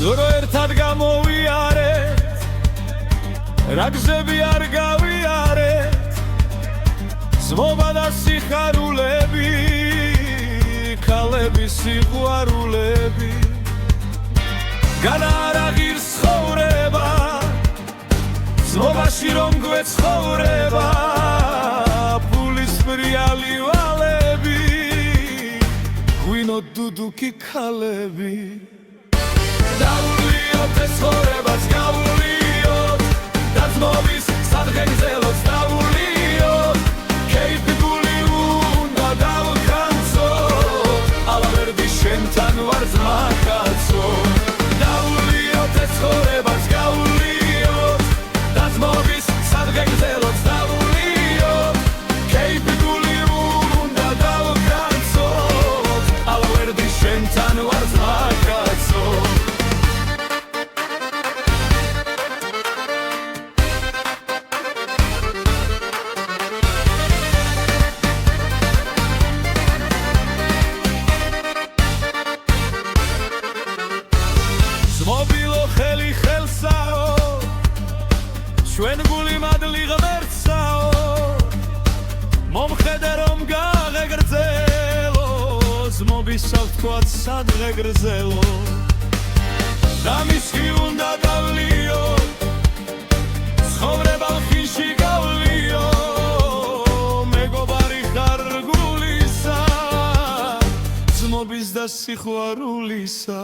ზორო ერთად გამოვიარეთ, რა გზები არ გავიარეთ, ზმობა და სიხარულები, ქალების სიყვარულები. განა არ აღირს ცხოვრება, ზმობაში რომ გვეცხოვრება, ფულის პრიალი ვალები, გვინოთ დუდუკი ქალები. დავუვლიოთ ეს ცხოვრებას, გავუვლიოთ და ძმობის სადღეგრძელოც დავუვლიოთ, ქეიფი გული უნდა დავხანცოთ, ალავერდი შენთან ვარ ძმა კაცო. დავუვლიოთ ეს ცხოვრებას, გავუვლიოთ და ძმობის სადღეგრძელოც დავუვლიოთ, ქეიფი გული უნდა დავხანცოთ, ალავერდი შენთან ვარ ძმა კაცო. მობილო ხელი ხელსაო, ჩვენ გული მადლი ღმერთსაო, მომხედე რომ გაღეგრძელო, ზმობისა ვთქვათ სადღეგრძელო, და მისხი უნდა დავლიო, ცხოვრება ხინში გავლიო, მეგობარი ხარ გულისა, ზმობის და სიყვარულისა.